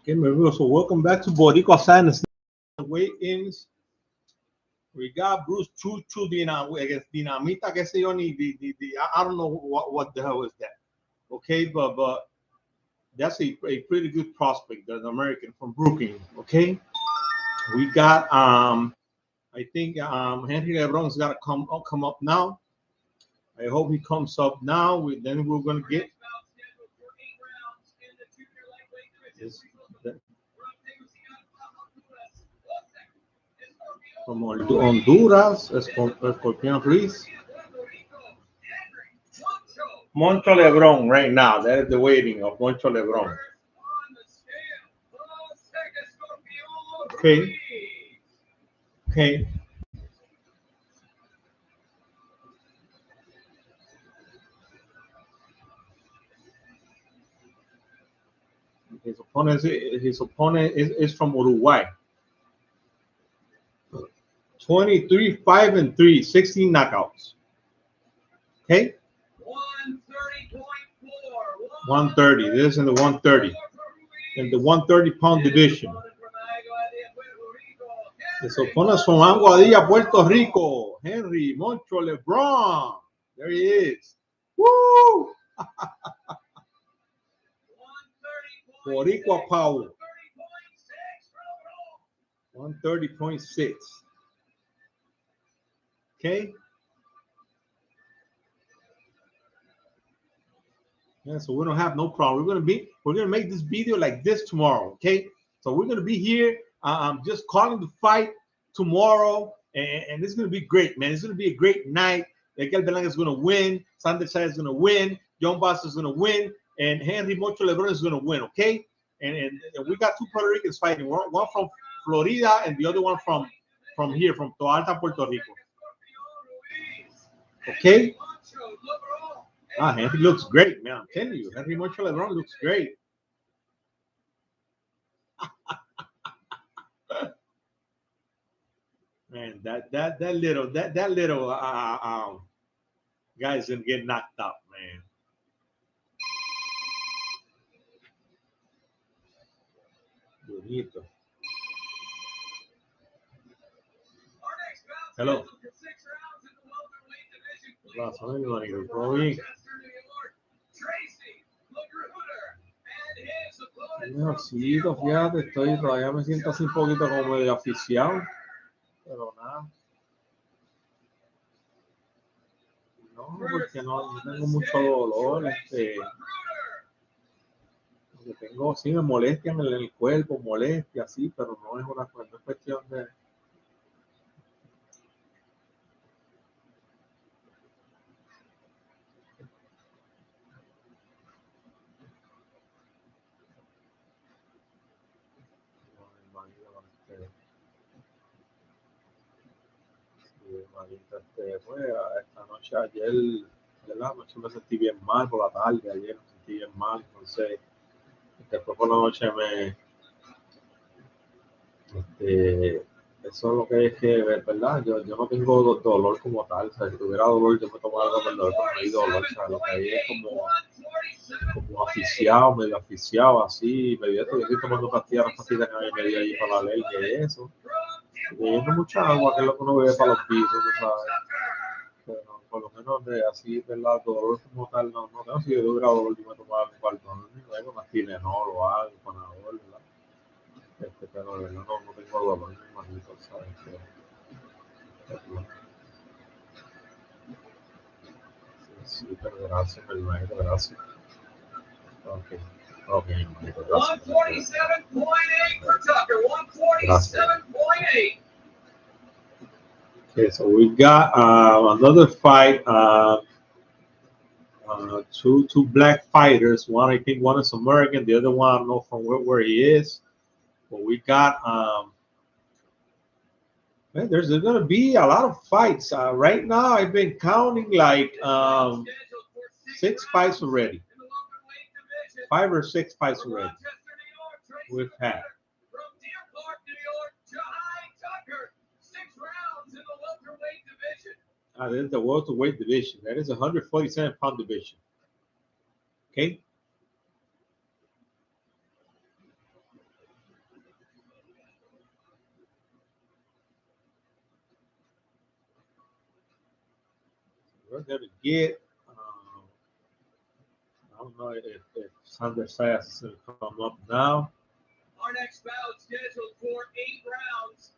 Okay, so welcome back to Boricua Sadness. Weigh-ins. We got Bruce Chuchu Dinamita, qué sé yo, I don't know what the hell is that. Okay, but that's a pretty good prospect, an American from Brooklyn. Okay, we got I think Henry Lebron's got to come up now. I hope he comes up now. Then we're gonna get this, from Honduras, Escorpion Ruiz. Moncho Lebron right now. That is the waiting of Moncho Lebron. Okay. Okay. His opponent is from Uruguay. 23, 5 and 3, 16 knockouts. Okay. 130. This is in the 130. In the 130-pound division. His opponent is from Aguadilla, Puerto Rico. Henry Moncho Lebron. There he is. Woo! Boricua Power. 130.6. Okay. Yeah, so we don't have no problem. We're gonna make this video like this tomorrow. Okay. So we're gonna be here. I'm just calling the fight tomorrow, and it's gonna be great, man. It's gonna be a great night. Miguel Belanga is gonna win. Sander Chai is gonna win. John Boss is gonna win, and Henry Moncho Lebron is gonna win. Okay. And we got two Puerto Ricans fighting. One from Florida and the other one from here, from Toalta, Puerto Rico. Okay. Henry looks great, man. I'm telling you, Henry Moncho Lebron looks great. Man, that little guy's gonna get knocked out, man. Bonito. Hello. Mejorcito, fíjate, todavía me siento así un poquito como medio aficiado, pero nada. No, porque no tengo mucho dolor, tengo, sí me molestian en el cuerpo, molestia, sí, pero no es una cuestión de... Pues, esta noche, ayer, de la noche me sentí bien mal por la tarde, ayer me sentí bien mal, entonces después por la noche eso es lo que es que, ¿verdad? Yo no tengo dolor como tal, o sea, si tuviera dolor yo me tomo algo para el dolor, pero no hay dolor, o sea, lo que hay es como aficiado, medio aficiado, así, medio esto, yo estoy tomando pastillas que me dio allí para la alergia y eso, y bebiendo mucha agua, que es lo que uno bebe para los pisos, ¿sabes? Pero por lo menos de así, ¿verdad? Dolor como tal, no tengo, si yo tuviera dolor yo me tomaba algo para el dolor, luego una Tylenol o algo, Panadol, ¿verdad? Pero de verdad no tengo dolor, me imagino, ¿sabes? Sí, pero gracias, hermanito, gracias. Ok, hermanito, gracias. 147.8 for Tucker, 147.8. Okay, so we got another fight. Two black fighters. One, I think, one is American. The other one, I don't know from where he is. But we got man, there's going to be a lot of fights. Right now, I've been counting like 6 fights already. 5 or 6 fights already. We've had. That is the welterweight division. That is a 147-pound division. Okay. We're gonna get. I don't know if Sander Sayas is gonna come up now. Our next bout scheduled for 8 rounds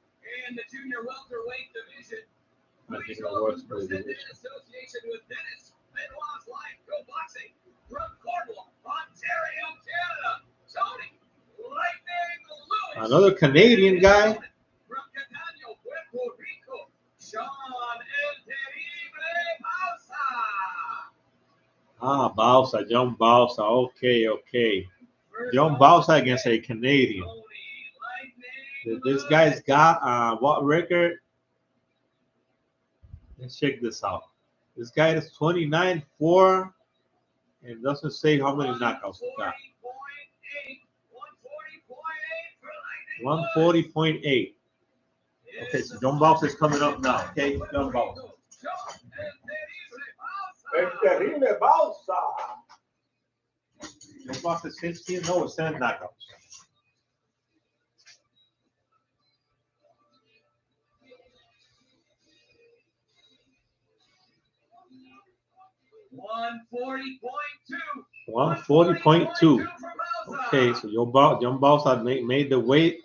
in the junior welterweight division. Please welcome presented in association with Dennis Benoit's Life Go Boxing from Cornwall, Ontario, Canada. Tony Lightning Lewis. Another Canadian guy. From Catania, Puerto Rico, Sean El Terrible Bausa. Bausa, John Bausa. Okay. John Bausa against a Canadian. This guy's got what record? Let's check this out. This guy is 29-4 and doesn't say how many knockouts he got. 140.8. Okay, so John Bausa is coming up now. Okay, John Bausa. El Terrible Bausa. John Bausa is 16-0 with 7 knockouts. $140.2. Okay, so John Bausa made the weight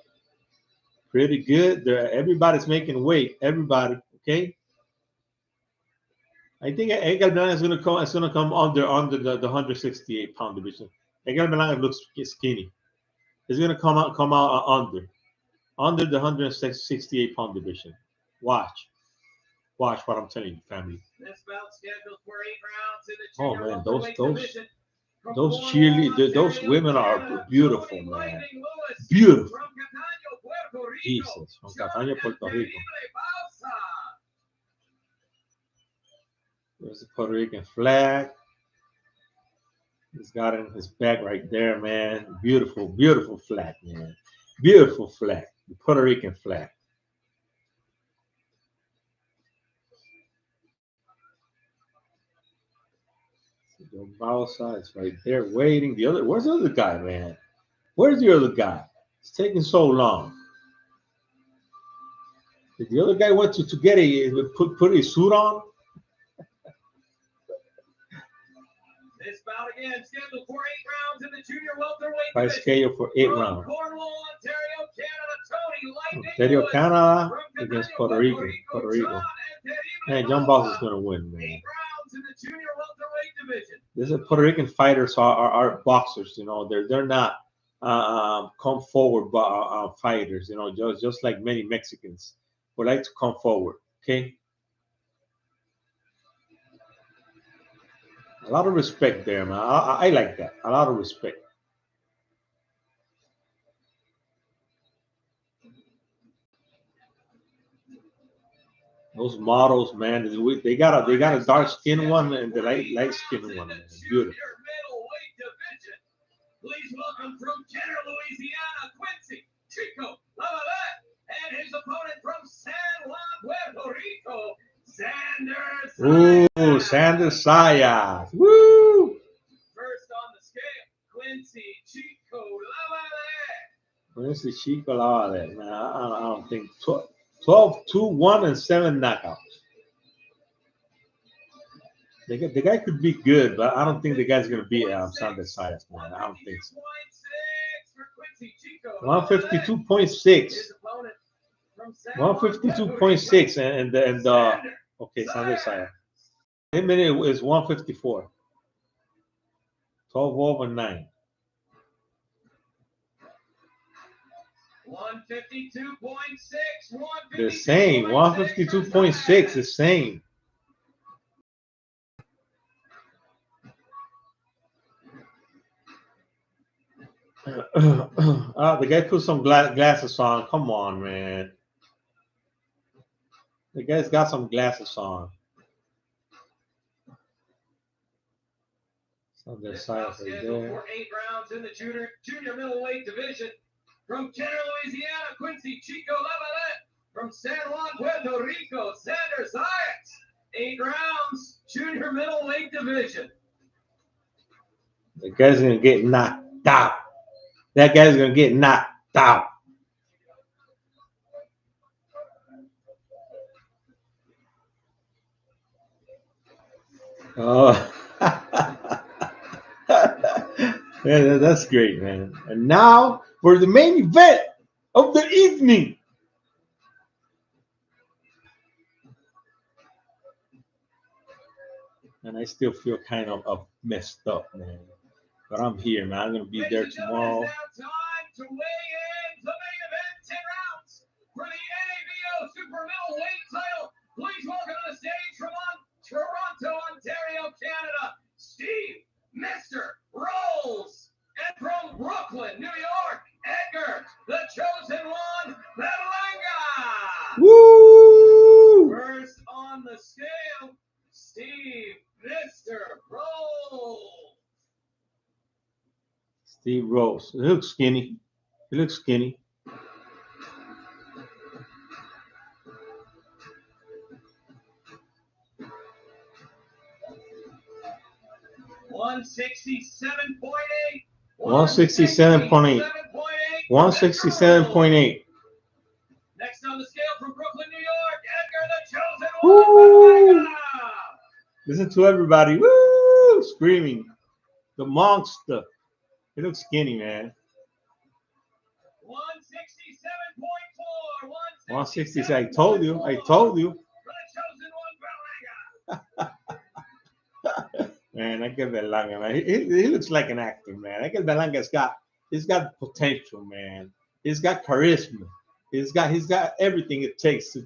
pretty good. Everybody's making weight. Everybody, okay. I think Edgar Blanc is gonna come under the 168-pound division. Edgar Blanc looks skinny. He's gonna come out under the 168-pound division. Watch what I'm telling you, family. This bout scheduled for 8 rounds in the Oh man, those those cheerleaders, those women are beautiful, man. Beautiful. Jesus, from Catania, Puerto Rico. There's the Puerto Rican flag. He's got it in his back right there, man. Beautiful flag, man. Beautiful flag. The Puerto Rican flag. John Bausa is right there waiting. Where's the other guy, man? Where's the other guy? It's taking so long. Did the other guy want to get put a suit on? This bout again scheduled for 8 rounds in the junior welterweight Fight division. scheduled for 8 rounds. Cornwall, Ontario, Canada, Tony Lightning Ontario, Lewis. Canada From against Catania, Puerto Rico. John Man, John Bausa is gonna win, man. 8 rounds in the junior welterweight division. These are Puerto Rican fighters are boxers, you know. They're not come forward fighters, you know, just like many Mexicans would like to come forward. Okay. A lot of respect there, man. I like that. A lot of respect. Those models, man, they got a dark skin one and the light skin one, man. Beautiful. Please welcome from Kenner, Louisiana, Quincy Chico Lavalette, and his opponent from San Juan, Puerto Rico, Sander Sayas. Ooh, Sander Sayas. Woo! First on the scale, Quincy Chico Lavalette. Quincy Chico Lavalette, man. I don't think 12-2-1 and 7 knockouts. The guy could be good, but I don't think the guy's gonna beat Sander Sayas, man. I don't think so. 152.6. 152.6 and okay, Sander Sayas. His minute is 154. 12 over 9. 152.6. The same. 152.6. The same. The guy put some glasses on. Come on, man. The guy's got some glasses on. Sander Sayas right there. For 8 rounds in the junior middleweight division. From Kenner, Louisiana, Quincy Chico Lavalette. From San Juan, Puerto Rico, Sander Sayas. 8 rounds, junior middleweight division. The guy's gonna get knocked out. That guy's gonna get knocked out. Oh, yeah, that's great, man. And now for the main event of the evening. And I still feel kind of messed up, man. But I'm here, man. I'm gonna be there tomorrow. It's now time to weigh in the main event, 10 rounds for the ABO Super Middleweight title. Please welcome to the stage from Toronto, Ontario, Canada, Steve Mr. Rolls. And from Brooklyn, New York, Edgar, the chosen one, Berlanga. Woo! First on the scale, Steve Mr. Rolls. Steve Rose. He looks skinny. He looks skinny. One 167.8. 167.8. 167.8. Next on the scale from Brooklyn, New York, Edgar, the chosen one. Woo! Listen to everybody. Woo! Screaming. The monster. He looks skinny, man. 167.4. 167. I told you. I told you. For the chosen one, Berlanga. Man, Edgar Berlanga, man. He looks like an actor, man. Edgar Berlanga's got potential, man. He's got charisma. He's got everything it takes to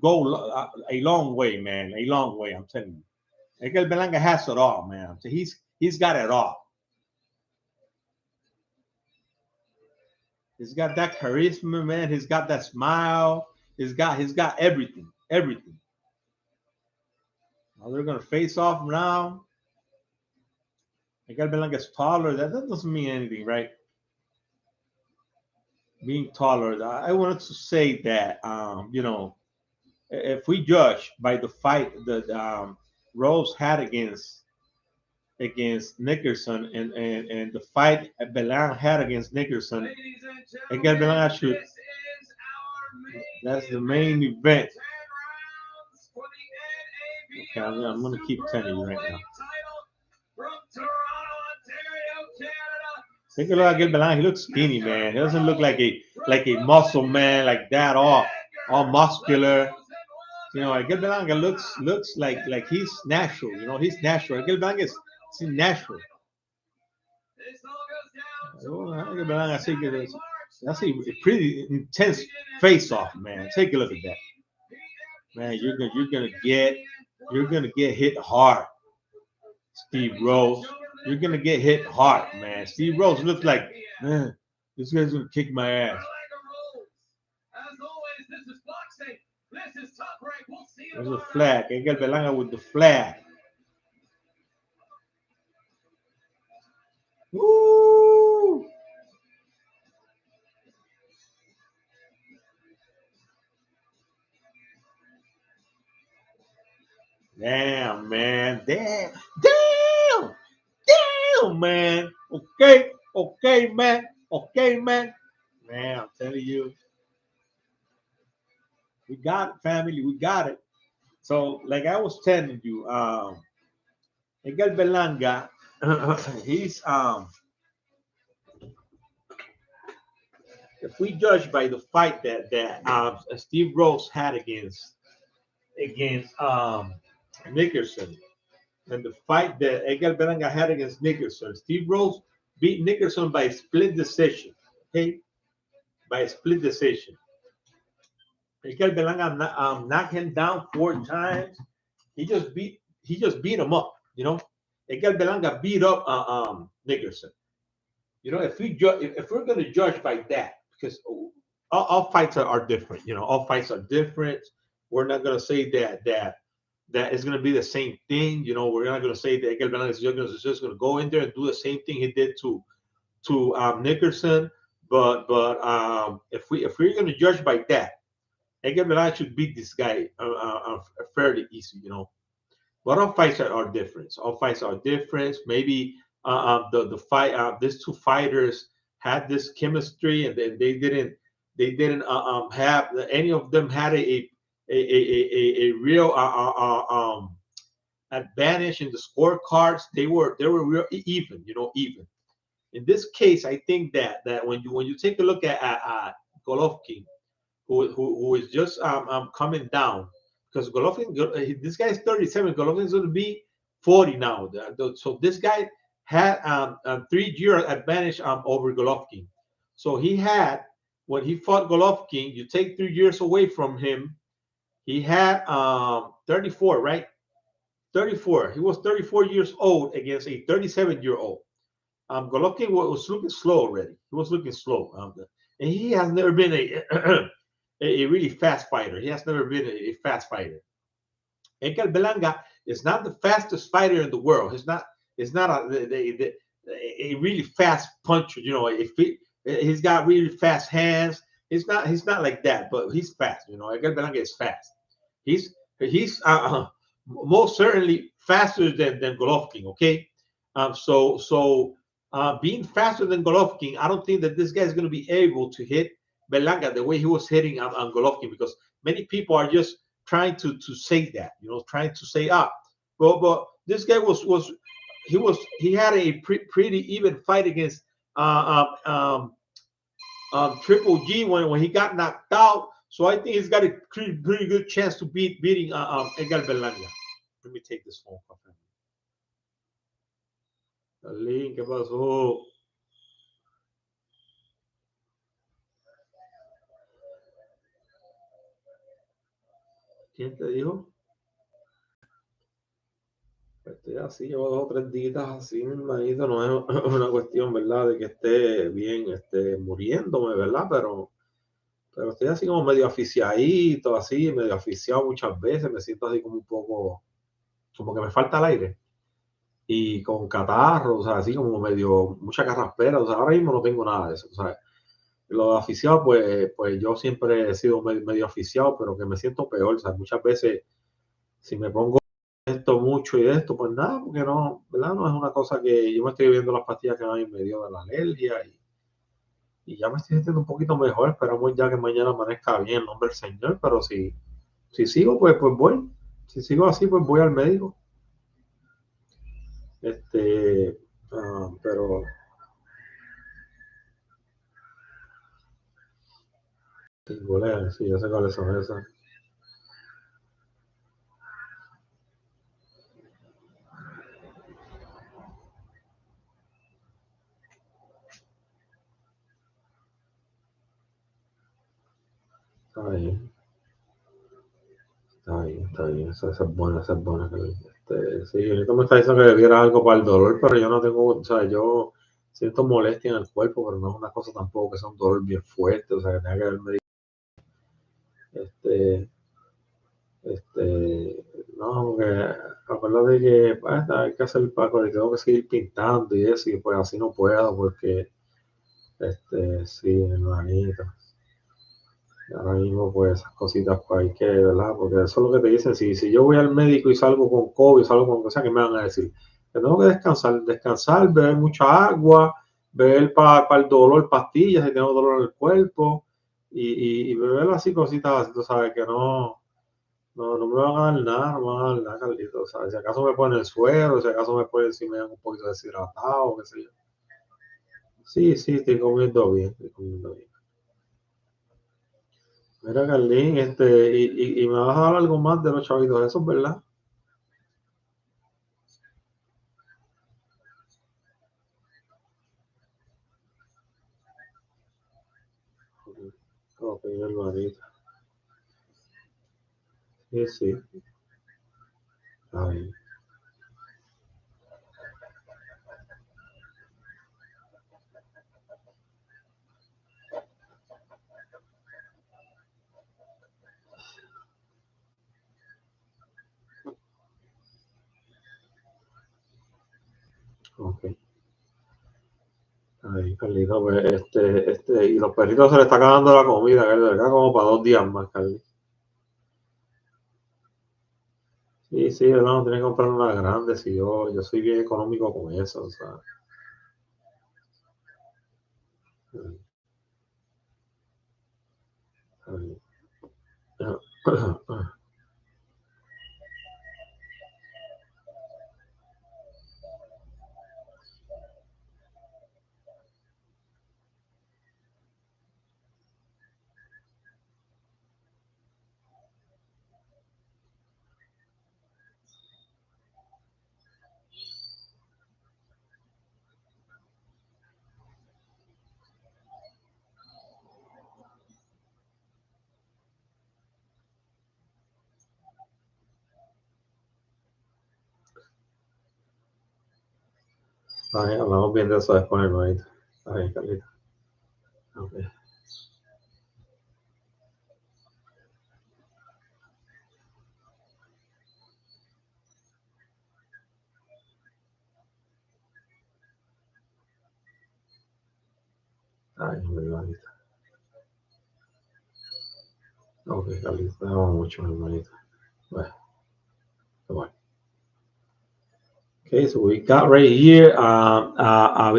go a long way, man. A long way, I'm telling you. Edgar Berlanga has it all, man. He's got it all. He's got that charisma, man. He's got that smile. He's got everything. Everything. Now they're gonna face off now. Edgar Berlanga is taller. That doesn't mean anything, right? Being taller. I wanted to say that if we judge by the fight that Rose had against Nickerson and the fight Berlanga had against Nickerson, Ladies and Edgar Berlanga gentlemen, should. this is our main That's the main event. 10 rounds for the Okay, NABO I'm gonna keep Super telling you right now. Middleweight title from Toronto, Ontario, Canada. Take a look at Edgar Berlanga. He looks skinny, man. He doesn't look like a muscle man like that, all muscular. You know, Edgar Berlanga looks like he's natural. You know, he's natural. Edgar Berlanga is natural. This all goes down Edgar Berlanga, that's a pretty intense face-off, man. Take a look at that, man. You're gonna get hit hard, Steve Rose. You're gonna get hit hard, man. Steve Rose looks like, man, this guy's gonna kick my ass. As always, this is boxing. This is Top Rank. We'll see you There's a tomorrow. flag. Edgar Berlanga with the flag. Woo! Damn, man. Damn, man. Okay, man. Okay, man. Man, I'm telling you. We got it, family. We got it. So, like I was telling you, Edgar Berlanga, he's if we judge by the fight that Steve Rose had against Nickerson, and the fight that Edgar Berlanga had against Nickerson, Steve Rose beat Nickerson by a split decision. Okay, by a split decision. Edgar Berlanga knocked him down 4 times. He just beat him up. You know, Edgar Berlanga beat up Nickerson. You know, if we're going to judge by that, because all fights are different. You know, all fights are different. We're not going to say that is going to be the same thing. You know, we're not going to say that Edgar Berlanga is just going to go in there and do the same thing he did to Nickerson. But if we're going to judge by that, Edgar Berlanga should beat this guy fairly easy, you know. But all fights are different. All fights are different. Maybe the fight these two fighters had this chemistry, and then they didn't have any of them had a real advantage in the scorecards. They were real even, you know, even. In this case, I think that when you take a look at Golovkin, who is just coming down, because Golovkin, this guy is 37. Golovkin is going to be 40 now. So this guy had a 3-year advantage over Golovkin. So he had, when he fought Golovkin, you take 3 years away from him, he had 34, right? 34. He was 34 years old against a 37-year-old. Golovkin was looking slow already. He was looking slow. And he has never been a really fast fighter. He has never been a fast fighter. Edgar Berlanga is not the fastest fighter in the world. He's not a really fast puncher. You know, he's got really fast hands. He's not like that, but he's fast. You know, Edgar Berlanga is fast. He's most certainly faster than Golovkin. Okay, so being faster than Golovkin, I don't think that this guy is going to be able to hit Berlanga the way he was hitting on Golovkin, because many people are just trying to say that, you know, trying to say but this guy he had a pretty even fight against Triple G when he got knocked out. So I think he's got a pretty good chance to beating Edgar Berlanga. Let me take this phone call. Link, ¿qué pasó? ¿Quién te dijo? Estoy así, llevo 2 o 3 días así, mi hermanito. No es una cuestión, ¿verdad?, de que esté bien, muriéndome, ¿verdad? Pero estoy así como medio aficiadito, así, medio aficiado muchas veces. Me siento así como un poco, como que me falta el aire. Y con catarro, o sea, así como medio, mucha carraspera. O sea, ahora mismo no tengo nada de eso, o sea. Lo de aficiado, pues yo siempre he sido medio aficiado, pero que me siento peor. O sea, muchas veces, si me pongo esto mucho y esto, pues nada, porque no, ¿verdad? No es una cosa que yo me estoy viendo las pastillas que a me dio de la alergia y ya me estoy sintiendo un poquito mejor. Esperamos ya que mañana amanezca bien, en nombre del Señor. Pero si sigo, pues voy. Si sigo así, pues voy al médico. Pero sí, yo sé cuáles son esas. Está bien. Está bien, esa es buena, esa es buena. Sí, ahorita me está diciendo que bebiera algo para el dolor, pero yo no tengo, o sea, yo siento molestia en el cuerpo, pero no es una cosa tampoco que sea un dolor bien fuerte, o sea, que tenga que verme. No, porque acuérdate que pues, hay que hacer el paco y tengo que seguir pintando y eso, y pues así no puedo, porque, sí, hermanito. Ahora mismo, pues, esas cositas, pues hay que, ¿verdad? Porque eso es lo que te dicen. Si yo voy al médico y salgo con COVID, salgo con cosa, ¿qué me van a decir? Que tengo que descansar, beber mucha agua, beber para el dolor pastillas si tengo dolor en el cuerpo, y beber así cositas así, tú sabes, que no me van a dar nada, no me van a dar nada, Carlito. O sea, si acaso me ponen suero, si acaso me ponen, si me dan un poquito deshidratado, qué sé yo. Sí, estoy comiendo bien, estoy comiendo bien. Mira, Carlín, y me vas a dar algo más de los chavitos esos, ¿verdad? Ok, hermanito. Sí. Está bien. Ok. Ahí, Carlito, pues, y los perritos se le está acabando la comida, ¿verdad? Como para 2 días más, Carlito. sí, yo no tenía que comprar una grande, si yo soy bien económico con eso, o sea. Ay, hablamos bien de eso después, hermanito. Ay, Carlita. Okay. Ay, mi hermanita. Ok, Carlita, te amo mucho, mi hermanita. Bueno, bueno. Okay, so we got right here Abisaim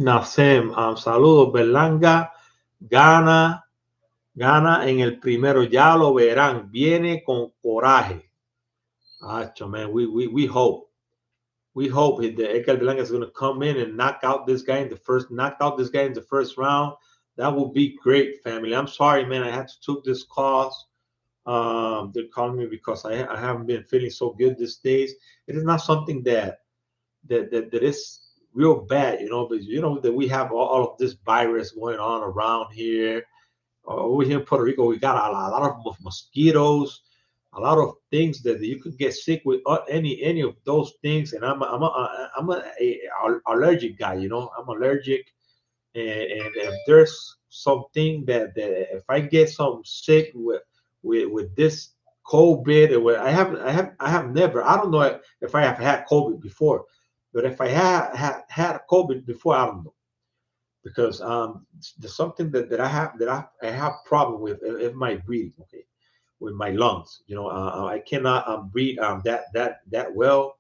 Nasem. Saludos, Berlanga. Gana en el primero. Ya lo verán. Viene con coraje. Acho, man, we hope. We hope that Edgar Berlanga is going to come in and knock out this guy in the first round. That would be great, family. I'm sorry, man. I had to take this call. They're calling me because I haven't been feeling so good these days. It is not something that is real bad, but that we have all of this virus going on around here. Over here in Puerto Rico, we got a lot of mosquitoes, a lot of things that you could get sick with any of those things. And I'm a allergic guy, I'm allergic, and if there's something that if I get some sick with this COVID, where I have never, I don't know if I have had COVID before, but if I had COVID before, I don't know, because there's something that I have problem with if my breathing, okay, with my lungs. I cannot breathe that well,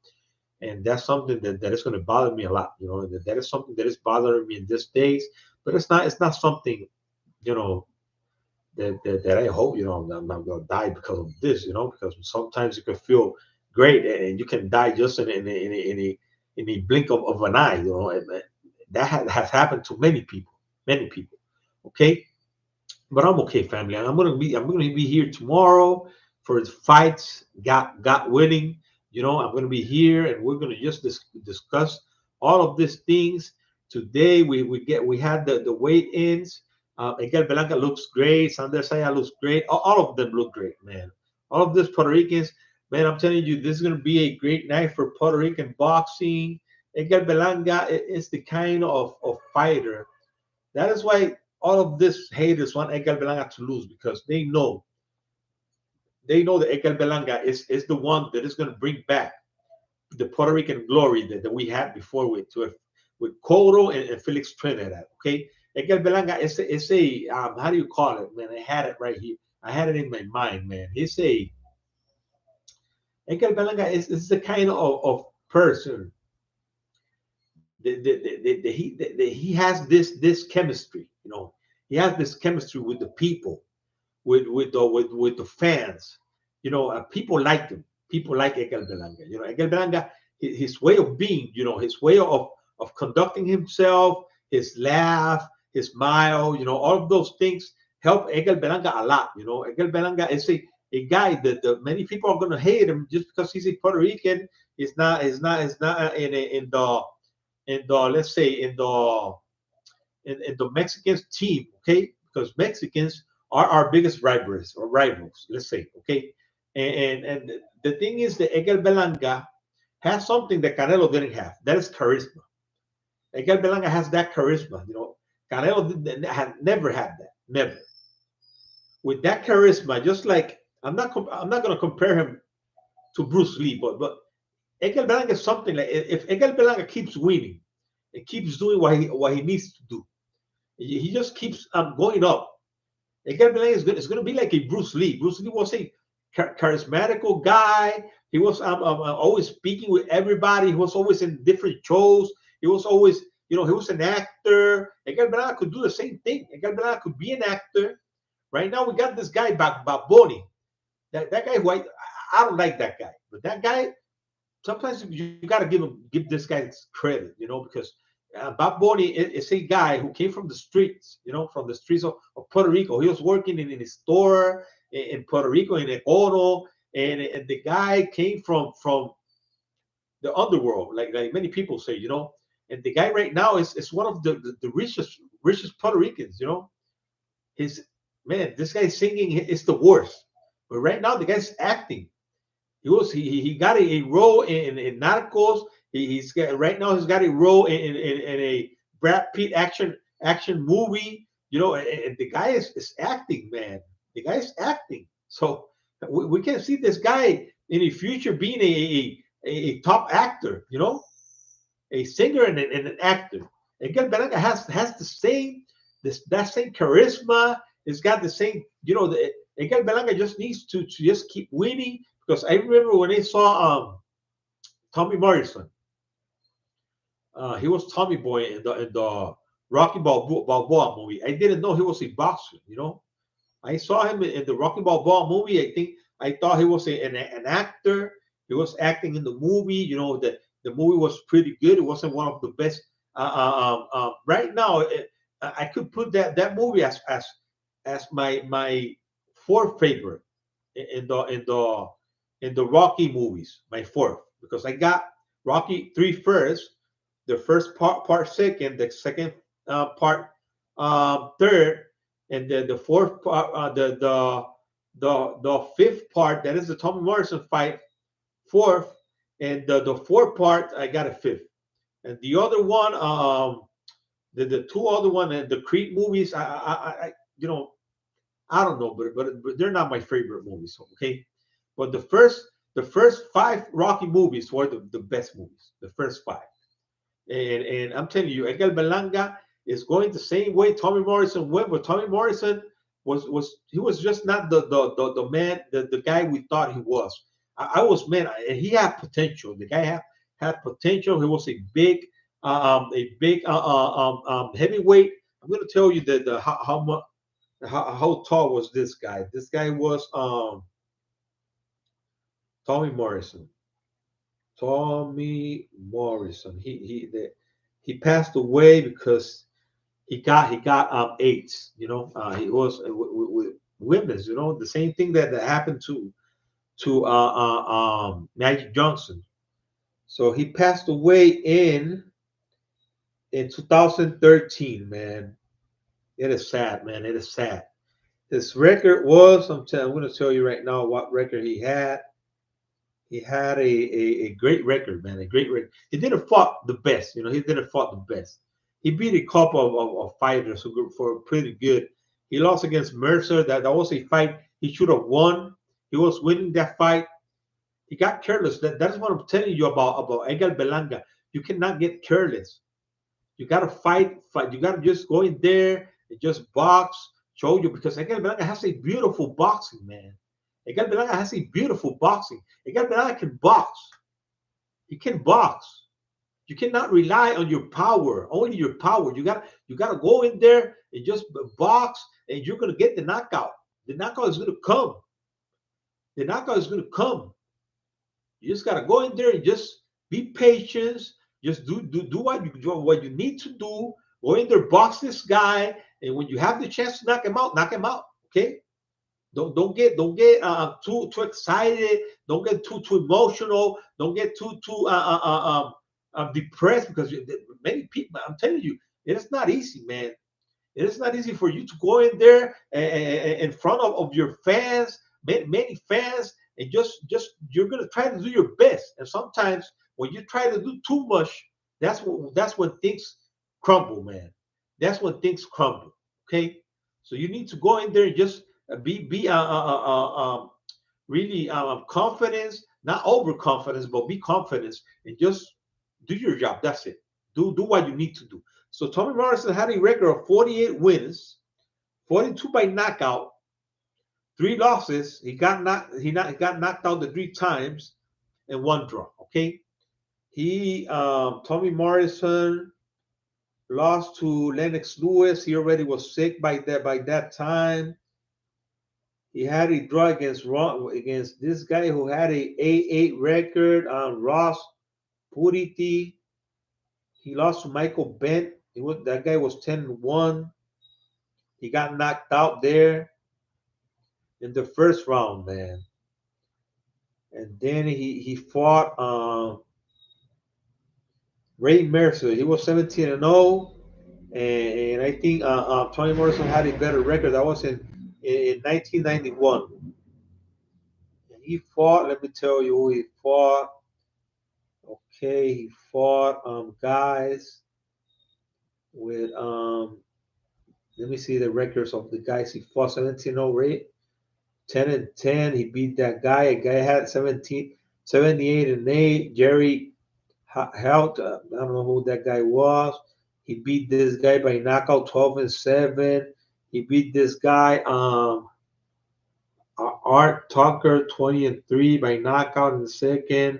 and that's something that is going to bother me a lot. That is something that is bothering me in these days, but it's not something you know that I hope I'm not going to die because of this. Because sometimes you can feel great and you can die just in a blink of an eye. And that has happened to many people, many people. Okay, but I'm okay, family. I'm gonna be here tomorrow for the fights. Got winning. I'm gonna be here, and we're gonna just discuss all of these things today. We had the weigh-ins. Miguel Belanca looks great. Sander Saya looks great. All of them look great, man. All of these Puerto Ricans, man. I'm telling you, this is gonna be a great night for Puerto Rican boxing. Miguel Belanga is the kind of fighter. That is why all of these haters want Edgar Belanga to lose, because they know that Edgar Belanga is the one that is going to bring back the Puerto Rican glory that we had before with Coro and Felix Trinidad. Okay, Edgar Belanga is a how do you call it, man? I had it right here. I had it in my mind, man. Edgar Belanga is the kind of person he has this chemistry. He has this chemistry with the people, with the fans. People like him. People like Edgar Belanga. Edgar Belanga, his way of being, his way of conducting himself, his laugh, his smile, all of those things help Edgar Belanga a lot. Edgar Belanga is a guy that many people are going to hate him just because he's a Puerto Rican. It's not in the let's say in the Mexicans team, okay? Because Mexicans are our biggest rivals, let's say, okay? And the thing is that Edgar Belanga has something that Canelo didn't have. That is charisma. Edgar Belanga has that charisma. Canelo had never had that, never. With that charisma, just like I'm not going to compare him to Bruce Lee, but Edgar Belanga is something like, if Edgar Belanga keeps winning, it keeps doing what he needs to do. He just keeps going up. Edgar Belanga is going to be like a Bruce Lee. Bruce Lee was a charismatical guy. He was always speaking with everybody. He was always in different shows. He was always, he was an actor. Edgar Bernal could do the same thing. Edgar Bernal could be an actor. Right now, we got this guy, Baboni. That guy, who I don't like that guy. But that guy, sometimes you got to give this guy credit, because Bob Boney is a guy who came from the streets, from the streets of Puerto Rico. He was working in a store in Puerto Rico, in Econo, and the guy came from the underworld, like many people say, And the guy right now is one of the richest Puerto Ricans, His man, this guy singing is the worst. But right now, the guy's acting. He got a role in Narcos. He's got right now. He's got a role in a Brad Pitt action movie. And the guy is acting, man. The guy is acting. So we can see this guy in the future being a top actor. A singer and an actor. Edgar Bernal has the same that same charisma. It's got the same. Edgar Bernal just needs to just keep winning. Because I remember when I saw Tommy Morrison, he was Tommy Boy in the Rocky Balboa movie. I didn't know he was a boxer. I saw him in the Rocky Balboa movie. I thought he was an actor. He was acting in the movie. The movie was pretty good. It wasn't one of the best. Right now, I could put that movie as my fourth favorite in the Rocky movies, my fourth, because I got Rocky 3 first, the first part second, the second part third, and then the fourth part, the fifth part, that is the Tommy Morrison fight, fourth, and the fourth part I got a fifth, and the other one, the two other one, and the Creed movies, I don't know, but they're not my favorite movies, okay. But the first 5 Rocky movies were the best movies. The first 5, and I'm telling you, Edgar Berlanga is going the same way Tommy Morrison went. But Tommy Morrison was just not the man, the guy we thought he was. I was, man, and he had potential. The guy had potential. He was a big heavyweight. I'm going to tell you how tall was this guy. This guy was Tommy Morrison. Tommy Morrison. He passed away because he got AIDS. He was with women. The same thing that happened to Magic Johnson. So he passed away in 2013. Man, it is sad, man. It is sad. His record was, I'm going to tell you right now what record he had. He had a great record, man, a great record. He didn't fought the best, he didn't fought the best. He beat a couple of fighters who were pretty good. He lost against Mercer. That was a fight he should have won. He was winning that fight. He got careless. That's what I'm telling you about Edgar Berlanga. You cannot get careless. You got to fight. You got to just go in there and just box, show you, because Edgar Berlanga has a beautiful boxing, man. Edgar Berlanga has a beautiful boxing. Edgar Berlanga can box. He can box. You cannot rely on your power, only your power. You got to go in there and just box, and you're going to get the knockout. The knockout is going to come. The knockout is going to come. You just got to go in there and just be patient. Just do what you need to do. Go in there, box this guy, and when you have the chance to knock him out. Okay. Don't get too excited. Don't get too emotional. Don't get too depressed, because many people, I'm telling you, it is not easy, man. It is not easy for you to go in there in front of your fans, many fans, and just you're gonna try to do your best. And sometimes when you try to do too much, that's when things crumble, man. That's when things crumble. Okay, so you need to go in there and just be really confidence, not overconfidence, but be confident and just do your job. That's it. Do what you need to do. So Tommy Morrison had a record of 48 wins, 42 by knockout, 3 losses. He got knocked out the 3 times and 1 draw. Okay. Tommy Morrison lost to Lennox Lewis. He already was sick by that time. He had a draw against this guy who had a A8 record, Ross Purity. He lost to Michael Bent. That guy was 10-1. He got knocked out there in the first round, man. And then he fought Ray Mercer. He was 17-0. And I think Tony Morrison had a better record. That was in 1991. And he fought, let me tell you who he fought. Okay, he fought guys with let me see the records of the guys he fought. 17-0 rate, 10-10. He beat that guy. A guy had 78-8. Jerry Helt, I don't know who that guy was. He beat this guy by knockout, 12-7. He beat this guy, Art Tucker, 20-3 by knockout in the second.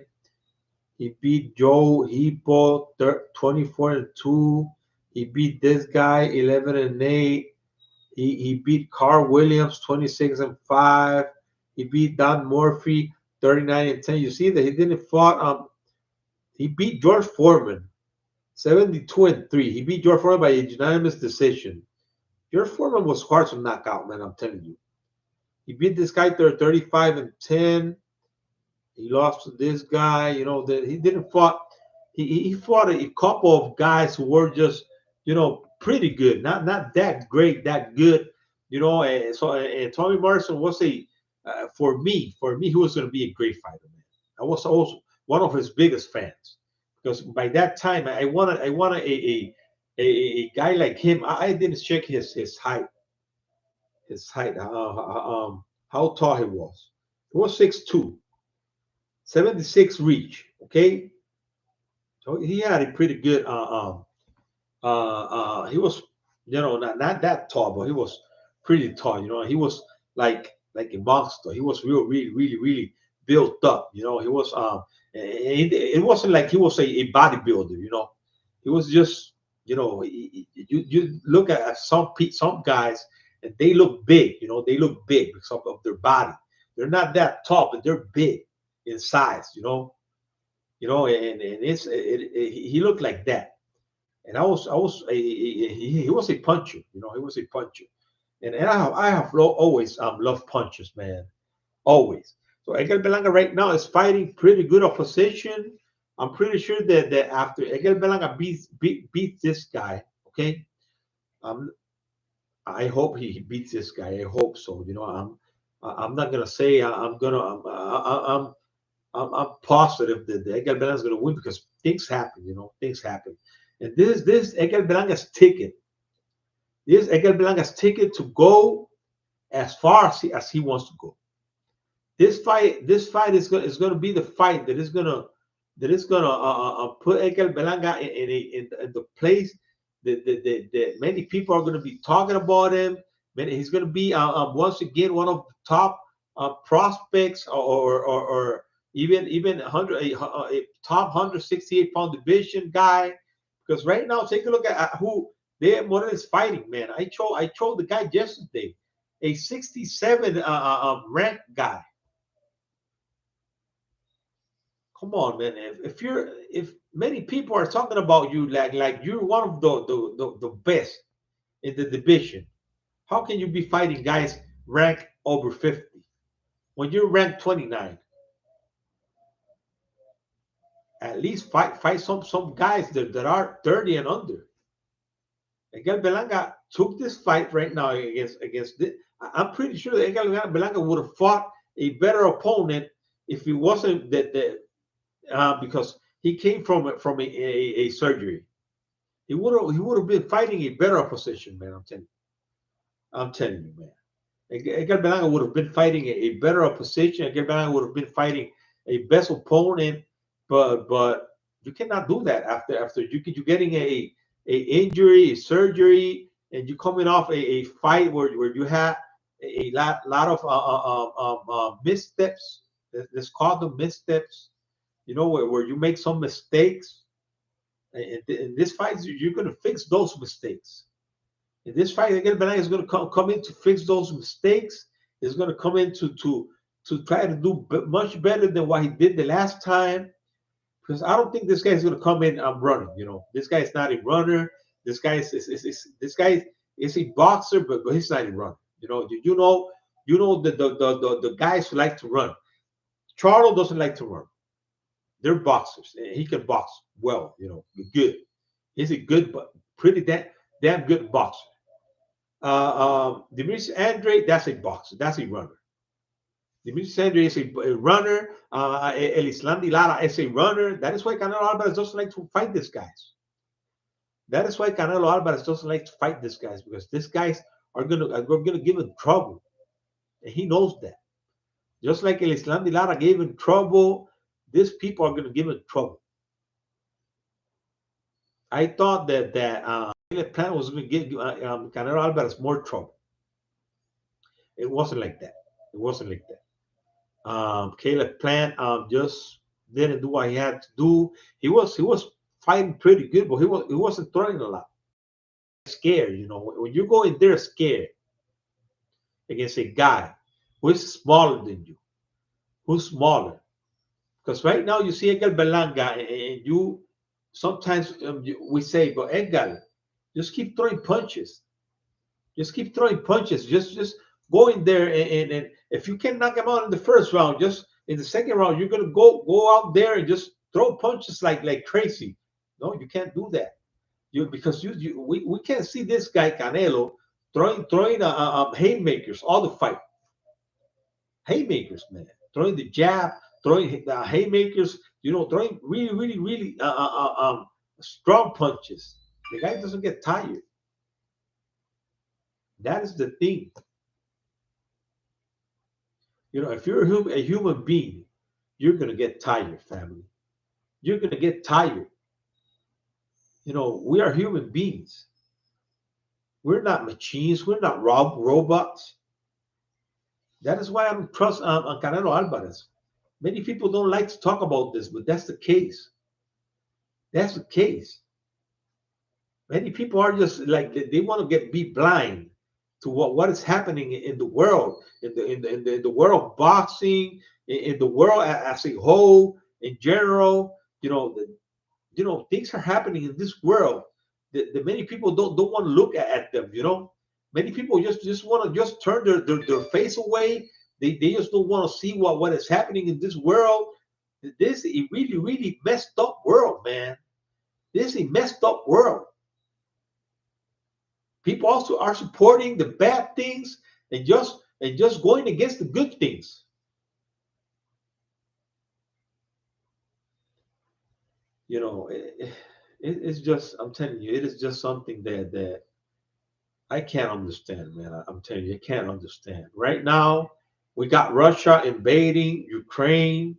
He beat Joe Hippo, 24-2. He beat this guy, 11-8. He beat Carl Williams, 26-5. He beat Don Murphy, 39-10. You see that he didn't fought. He beat George Foreman, 72-3. He beat George Foreman by a unanimous decision. George Foreman was hard to knock out, man. I'm telling you. He beat this guy 35-10. He lost to this guy. You know that he didn't fought. He fought a couple of guys who were just, you know, pretty good, not that great, that good, you know. And so Tommy Morrison was for me, he was going to be a great fighter, man. I was also one of his biggest fans because by that time I wanted a guy like him. I didn't check his height, how tall he was. He was 6'2", 76 reach. Okay, so he had a pretty good. He was, you know, not that tall, but he was pretty tall. You know, he was like a monster. He was really built up. You know, he was it wasn't like he was a bodybuilder. You know, he was just, you know, you look at some guys and they look big. You know, they look big because of their body. They're not that tall, but they're big in size. You know, and he looked like that. And he was a puncher, you know, he was a puncher. And I have always loved punchers, man, always. So Edgar Berlanga right now is fighting pretty good opposition. I'm pretty sure that after Edgar Berlanga beats this guy, okay, I hope he beats this guy. I hope so. You know, I'm not gonna say I'm positive that Edgar Berlanga is gonna win because things happen. You know, things happen. And this Edgar Belanga's ticket. This Edgar Belanga's ticket to go as far as he wants to go. This fight is going to be the fight that is going to put Edgar Belanga in the place that many people are going to be talking about him. He's going to be once again one of the top prospects or even a top 168-pound division guy. Because right now, take a look at who Morel is fighting, man. I chose the guy yesterday, a 67 ranked guy. Come on, man. If many people are talking about you like you're one of the best in the division, how can you be fighting guys ranked over 50 when you're ranked 29? At least fight some guys that are 30 and under. Edgar Berlanga took this fight right now against this. I'm pretty sure that Edgar Berlanga would have fought a better opponent if he wasn't because he came from a surgery. He would have been fighting a better opposition, man. I'm telling you, man. Edgar Berlanga would have been fighting a better opposition. Edgar Berlanga would have been fighting a best opponent. But you cannot do that after you're getting a injury, a surgery, and you're coming off a fight where you had a lot of missteps. Let's call them missteps. You know, where you make some mistakes. In this fight, you're going to fix those mistakes. In this fight, again, Benaga is going to come in to fix those mistakes. He's going to come in to try to do much better than what he did the last time. Because I don't think this guy is going to come in running. You know, this guy is not a runner. This guy this guy is a boxer, but he's not a runner. You know, the guys who like to run. Charlo doesn't like to run. They're boxers. He can box well. You know, good. He's a good, but pretty damn good boxer. Demetrius Andrade, that's a boxer. That's a runner. Demetrius Andrade is a runner. Erislandy Lara is a runner. That is why Canelo Alvarez doesn't like to fight these guys. That is why Canelo Alvarez doesn't like to fight these guys, because these guys are gonna give him trouble, and he knows that. Just like Erislandy Lara gave him trouble, these people are gonna give him trouble. I thought that Caleb Plant was going to give Canelo Alvarez more trouble. It wasn't like that. It wasn't like that. Caleb Plant just didn't do what he had to do. He was fighting pretty good, but he wasn't throwing a lot. Scared, you know. When you go in there scared against a guy who is smaller than you, who's smaller, because right now you see Edgar Berlanga, and you sometimes we say, but Edgar, just keep throwing punches. Just keep throwing punches. Just go in there, and if you can knock him out in the first round, just in the second round, you're gonna go out there and just throw punches like crazy. No, you can't do that. Because we can't see this guy Canelo throwing haymakers all the fight. Haymakers, man. Throwing the jab, throwing the haymakers. You know, throwing really strong punches. The guy doesn't get tired. That is the thing. You know, if you're a human being, you're going to get tired, family. You're going to get tired. You know, we are human beings. We're not machines. We're not robots. That is why I'm trust on Canelo Alvarez. Many people don't like to talk about this, but that's the case. That's the case. Many people are just like they want to be blind to what is happening in the world, in the world of boxing, in the world as a whole, in general. You know, things are happening in this world that many people don't want to look at them. You know, many people just want to just turn their face away. They just don't want to see what is happening in this world. This is a really messed up world, man. This is a messed up world. People also are supporting the bad things and just going against the good things. You know, it's just, I'm telling you, it is just something that I can't understand, man. I'm telling you, I can't understand. Right now, we got Russia invading Ukraine,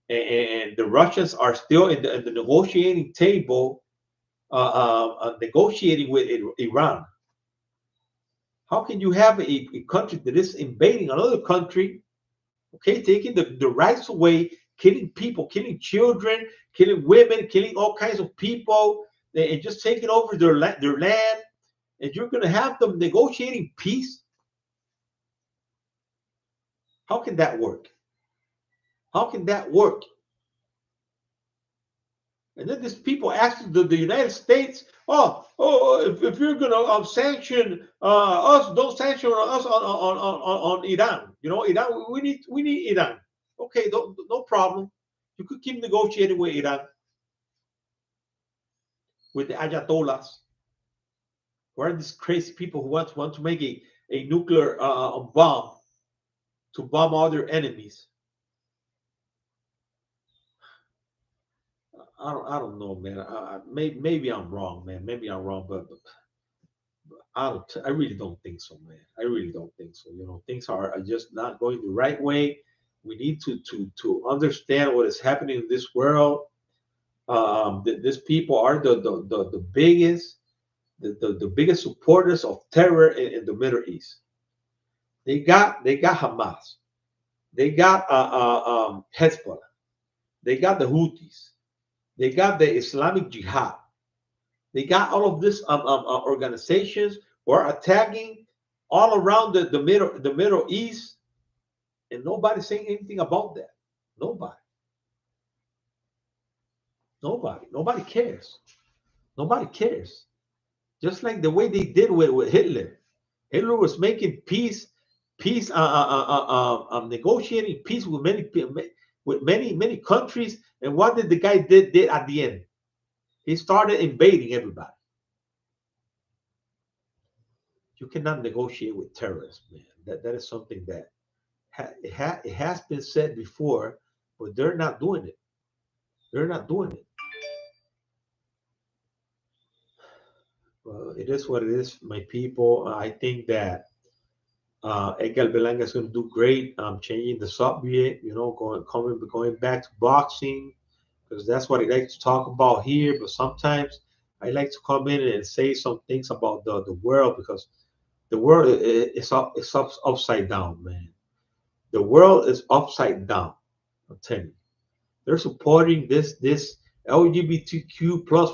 and the Russians are still in the negotiating table, negotiating with Iran. How can you have a country that is invading another country, okay, taking the rights away, killing people, killing children, killing women, killing all kinds of people, and just taking over their land, and you're going to have them negotiating peace? How can that work? How can that work? And then these people ask the United States, if you're going to sanction us, don't sanction us on Iran. You know, Iran, we need Iran. Okay, no problem. You could keep negotiating with Iran, with the Ayatollahs, who are these crazy people who want to make a nuclear bomb to bomb all their enemies. I don't know, man. Maybe I'm wrong, man. Maybe I'm wrong, but I really don't think so, man. I really don't think so. You know, things are just not going the right way. We need to understand what is happening in this world. These people are the biggest the biggest supporters of terror in the Middle East. They got Hamas. They got Hezbollah. They got the Houthis. They got the Islamic Jihad. They got all of these organizations who are attacking all around the Middle East, and nobody's saying anything about that. Nobody. Nobody cares. Nobody cares. Just like the way they did with Hitler. Hitler was making peace, negotiating peace with many countries. And what did the guy did at the end? He started invading everybody. You cannot negotiate with terrorists, man. That is something that it has been said before, but they're not doing it. They're not doing it. Well, it is what it is, my people. I think that Edgar Berlanga is going to do great. Changing the subject, going back to boxing, because that's what I like to talk about here. But sometimes I like to come in and say some things about the world, because the world is upside down, man. The world is upside down. I'm telling you, they're supporting this LGBTQ plus.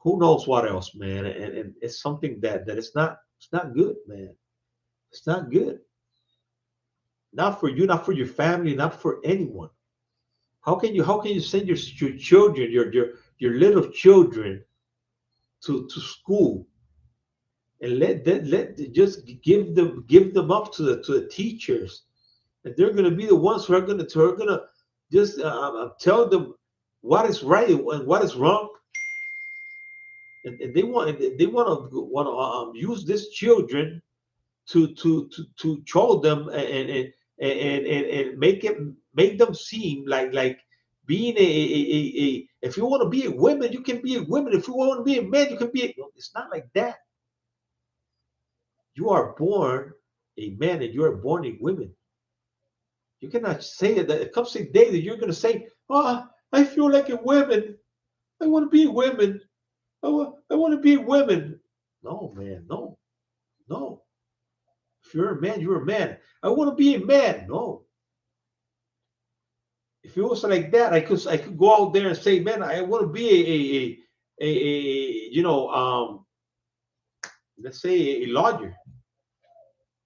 Who knows what else, man? And it's something that it's not good, man. It's not good. Not for you, not for your family, not for anyone. How can you send your children, your little children to school and just give them up to the teachers, and they're going to be the ones who are going to just tell them what is right and what is wrong. And they want to use these children to show them and make them seem like being a if you want to be a woman, you can be a woman. If you want to be a man, you can be it's not like that. You are born a man and you are born a woman. You cannot say that it comes a day that you're going to say, "Oh, I feel like a woman. I want to be a woman. I want to be a woman." No, man, no. If you're a man, you're a man. I want to be a man. No. If it was like that, I could go out there and say, "Man, I want to be let's say a lawyer.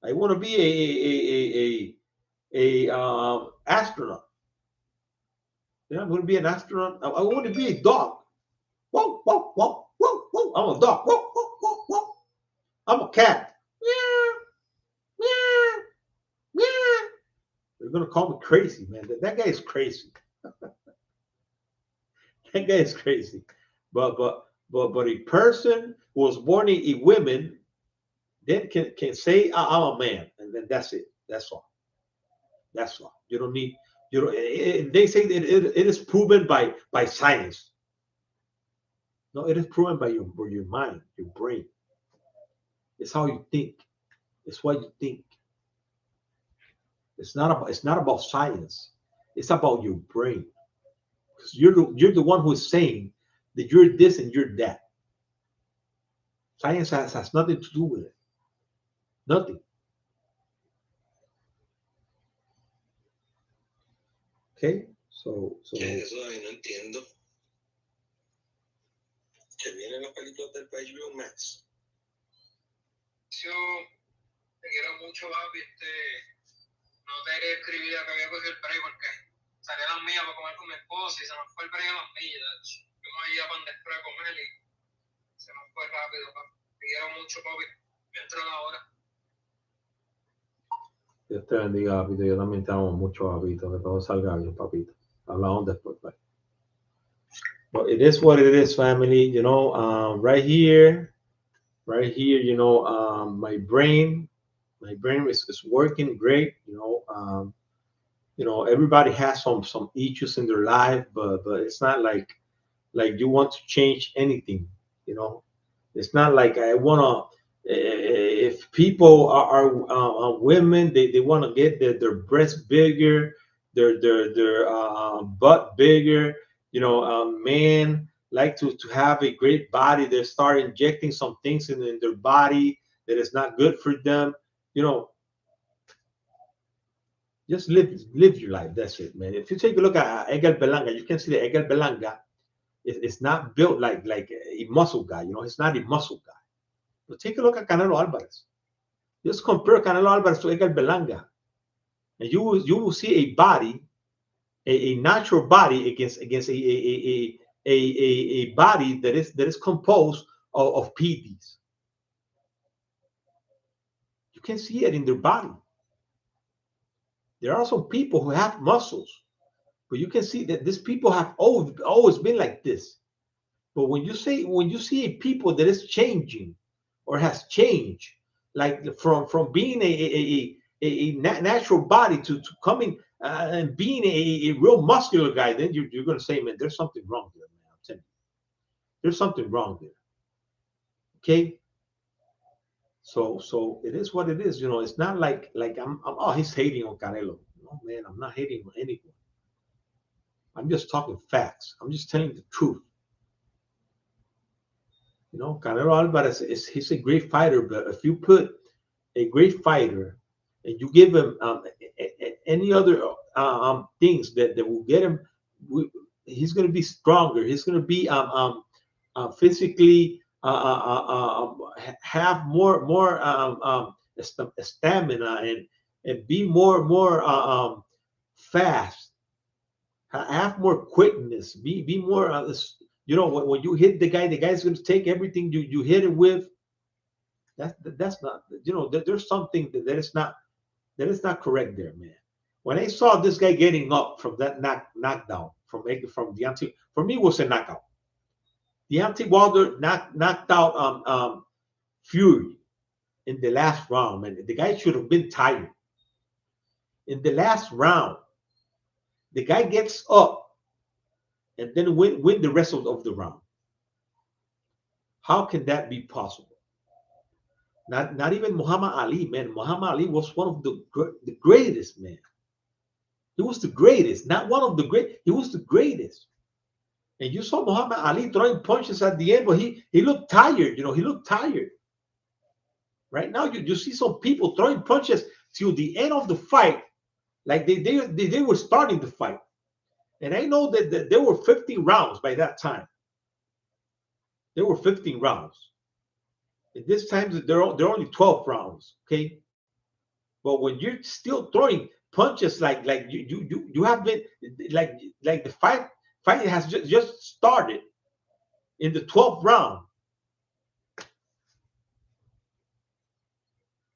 I want to be a astronaut. Yeah, I'm going to be an astronaut. I want to be a dog. Whoa, whoa, whoa, whoa, whoa. I'm a dog. Whoa, whoa, whoa, whoa. I'm a cat. Meow, meow, meow. They're going to call me crazy, man. That guy is crazy. That guy is crazy. But a person who was born a woman then can say, "I'm a man," and then that's it. That's all. That's all. You don't need. They say that it is proven by science. No, it is proven by your mind, your brain. It's how you think. It's what you think. It's not about science. It's about your brain. Because you're the one who is saying that you're this and you're that. Science has nothing to do with it. Nothing. Okay? So Eso ahí no entiendo. Que vienen las películas del HBO Max. Yo te quiero mucho, papi. No te quería escribir a que había cogido el break porque salí a las mías para comer con mi esposa y se nos fue el break a las millas. Fuimos allí a Pan de Espera a comer y se nos fue rápido, papi. Te quiero mucho, papi. Entra ahora. Dios te bendiga, papito. Yo también te amo mucho, papito. Que todo salga bien, papito. Hablamos después. Bye. But it is what it is, family. Right here, my brain is working great. Everybody has some issues in their life, but it's not like you want to change anything. It's not like I want to. If people are women, they want to get their breasts bigger, their butt bigger. Men like to have a great body. They start injecting some things in their body that is not good for them. You know, just live your life. That's it, man. If you take a look at Edgar Berlanga, you can see that Edgar Berlanga is not built like a muscle guy. You know, he's not a muscle guy. But take a look at Canelo Alvarez. Just compare Canelo Alvarez to Edgar Berlanga, and you will see a body, a natural body against a body that is composed of PDs. You can see it in their body. There are some people who have muscles, but you can see that these people have always been like this. But when you see a people that is changing or has changed, like from being a natural body to coming and being a real muscular guy, then you're going to say, man, there's something wrong there, man. I'm telling you, there's something wrong there. Okay. So it is what it is. You know, it's not like I'm oh, he's hating on Canelo. No, man, I'm not hating on anyone. I'm just talking facts. I'm just telling the truth. You know, Canelo Alvarez he's a great fighter, but if you put a great fighter and you give him any other things that will get him, he's going to be stronger. He's going to be physically have more stamina and be more fast, have more quickness, be more you know, when you hit the guy's going to take everything you hit it with. That's not, you know, there's something that is not correct there, man. When I saw this guy getting up from that knockdown from Deontay, for me it was a knockout. Deontay Wilder knocked out Fury in the last round, man. The guy should have been tired. In the last round, the guy gets up and then win the rest of the round. How can that be possible? Not even Muhammad Ali, man. Muhammad Ali was one of the greatest, man. He was the greatest, not one of the great. He was the greatest. And you saw Muhammad Ali throwing punches at the end, but he looked tired. You know, he looked tired. Right now, you see some people throwing punches till the end of the fight, like they were starting the fight. And I know that there were 15 rounds by that time. There were 15 rounds. At this time, there are only 12 rounds. Okay, but when you're still throwing punches like you have been like the fight has just started in the 12th round.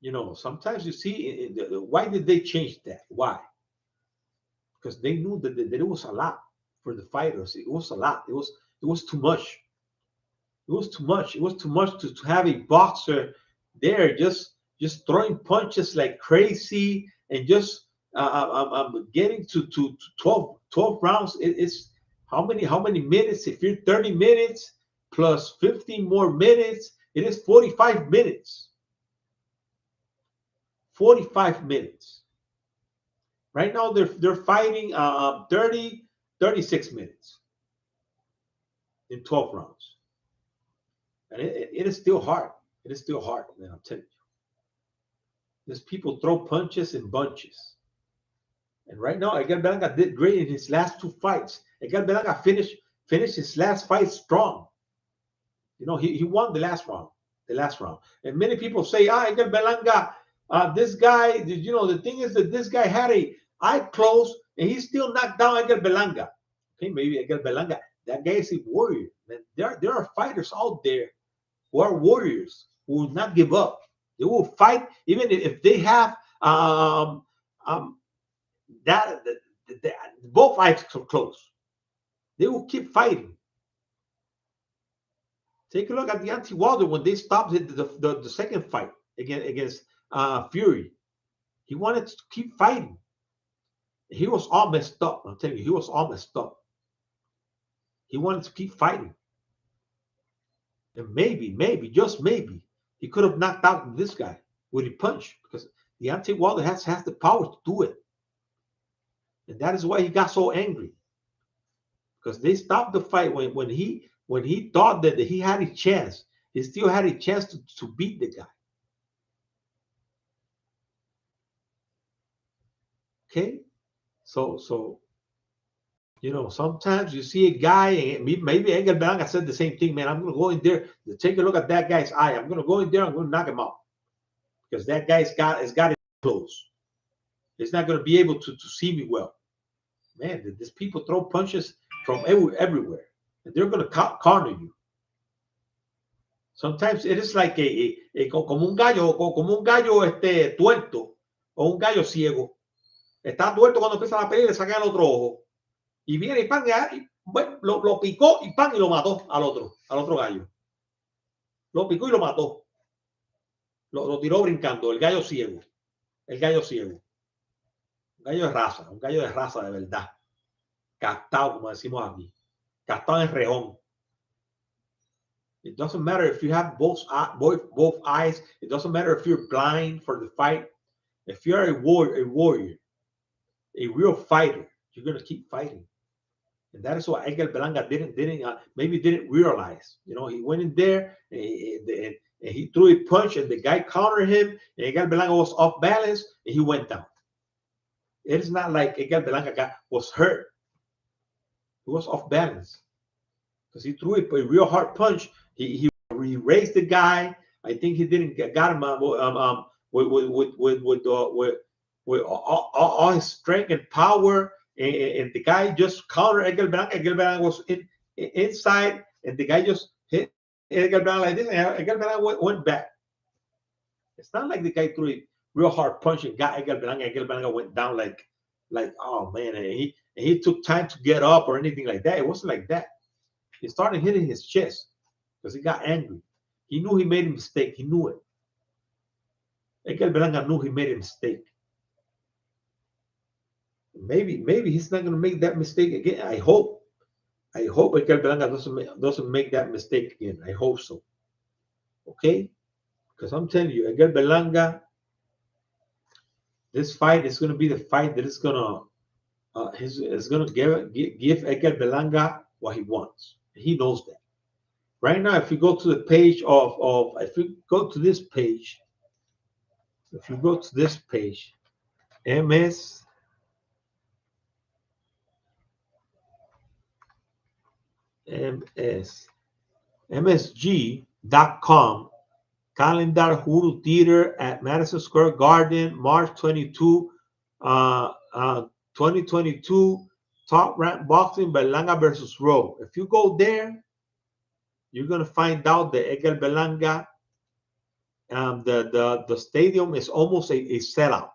You know, sometimes you see why did they change that? Why? Because they knew that it was a lot for the fighters. It was a lot. It was too much. It was too much. It was too much to have a boxer there just throwing punches like crazy and just getting to 12 rounds. It's how many minutes? If you're 30 minutes plus 15 more minutes, it is 45 minutes. 45 minutes. Right now they're fighting 36 minutes in 12 rounds. And it is still hard. It is still hard, man. I'm telling you. There's people throw punches in bunches. And right now, Edgar Berlanga did great in his last two fights. Edgar Berlanga finished his last fight strong. You know, he won the last round. And many people say, Edgar Berlanga, this guy, you know, the thing is that this guy had a eye closed and he still knocked down Edgar Berlanga. Okay, maybe Edgar Berlanga, that guy is a warrior. Man, there are fighters out there who are warriors who will not give up. They will fight even if they have both eyes closed. They will keep fighting. Take a look at Deontay Wilder when they stopped the second fight against Fury. He wanted to keep fighting. He was all messed up. I'm telling you, he was all messed up. He wanted to keep fighting. And maybe, just maybe, he could have knocked out this guy with a punch because Deontay Wilder has the power to do it. And that is why he got so angry. Because they stopped the fight when he thought that he had a chance. He still had a chance to beat the guy. Okay, so you know, sometimes you see a guy, and maybe Edgar Berlanga said the same thing, man. I'm going to go in there to take a look at that guy's eye. I'm going to go in there. I'm going to knock him out because that guy's got his close. He's not going to be able to see me well. Man, these people throw punches from everywhere, and they're going to corner you. Sometimes it is like como un gallo tuerto o un gallo ciego. Está tuerto cuando empieza la pelea y le sacan el otro ojo. Y viene y pan, y, bueno, lo picó y pan y lo mató al otro gallo. Lo picó y lo mató. Lo tiró brincando, el gallo ciego. El gallo ciego. Un gallo de raza de verdad. Castado, como decimos aquí. Castado en rejón. It doesn't matter if you have both eyes. It doesn't matter if you're blind for the fight. If you're a warrior, a real fighter, you're going to keep fighting. And that is what Edgar Berlanga didn't realize. You know, he went in there and he threw a punch and the guy countered him. And Edgar Berlanga was off balance and he went down. It is not like Edgar Berlanga was hurt. He was off balance because he threw a real hard punch. He raised the guy. I think he didn't got him with all his strength and power. And the guy just countered Edgar Berlanga. Edgar Berlanga was inside, and the guy just hit Edgar Berlanga like this, and Edgar Berlanga went back. It's not like the guy threw a real hard punch and got Edgar Berlanga. Edgar Berlanga went down like oh man, and he took time to get up or anything like that. It wasn't like that. He started hitting his chest because he got angry. He knew he made a mistake. He knew it. Edgar Berlanga knew he made a mistake. Maybe he's not going to make that mistake again. I hope Edgar Berlanga doesn't make that mistake again. I hope so. Okay, because I'm telling you, Edgar Berlanga, this fight is going to be the fight that is going to give Edgar Berlanga what he wants. He knows that. Right now, if you go to the page if you go to this page, MSG.com, calendar Hulu Theater at Madison Square Garden, March 22, 2022, Top Rank Boxing, Berlanga versus Rowe. If you go there, you're going to find out that Edgar Berlanga, the stadium is almost a sellout.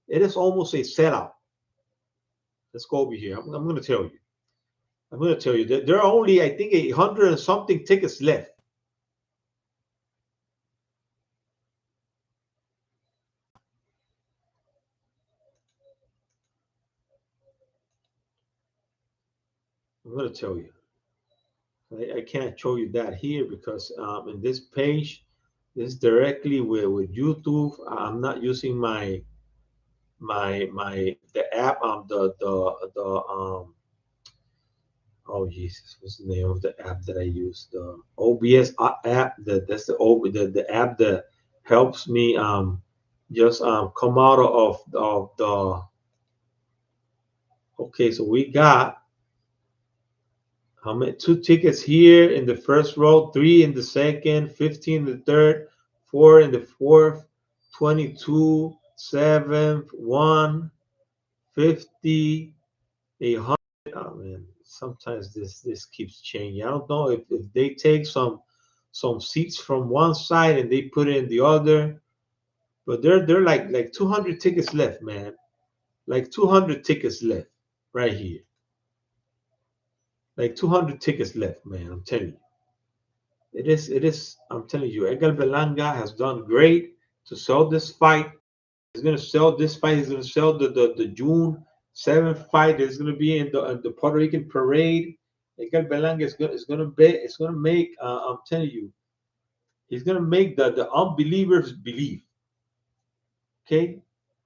It is almost a sellout. Let's go over here. I'm going to tell you. That there are only, I think, 100 and something tickets left. I'm going to tell you. I can't show you that here because in this page, this is directly with YouTube. I'm not using the app. Oh Jesus, what's the name of the app that I use? The OBS app. That's the app that helps me just come out of the. Okay, so we got how many? 2 tickets here in the first row, 3 in the second, 15 in the third, 4 in the fourth, 22, 7, 1, 50, 100. Oh man, sometimes this keeps changing. I don't know if they take some seats from one side and they put it in the other, but they're like 200 tickets left, man. Like 200 tickets left right here. Like 200 tickets left, man. I'm telling you. It is. I'm telling you, Edgar Berlanga has done great to sell this fight. He's going to sell this fight. He's going to sell the June 7th fight. It's going to be in the Puerto Rican parade. Edgar Berlanga is going to make. I'm telling you, he's going to make the unbelievers believe. Okay,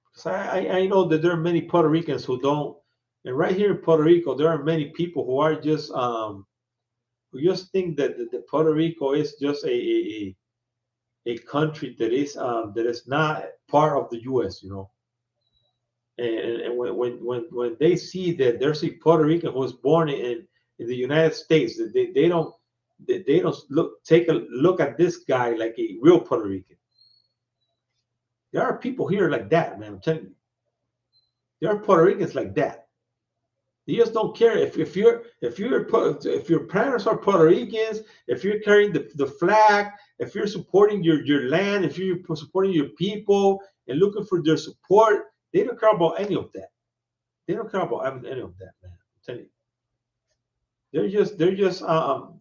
because I know that there are many Puerto Ricans who don't. And right here in Puerto Rico, there are many people who are just who just think that Puerto Rico is just a country that is not part of the U.S. You know, And when they see that there's a Puerto Rican who was born in the United States, they don't take a look at this guy like a real Puerto Rican. There are people here like that, man. I'm telling you. There are Puerto Ricans like that. You just don't care if your parents are Puerto Ricans, if you're carrying the flag, if you're supporting your land, if you're supporting your people and looking for their support. They don't care about any of that. They don't care about any of that, man. I'm telling you. They're just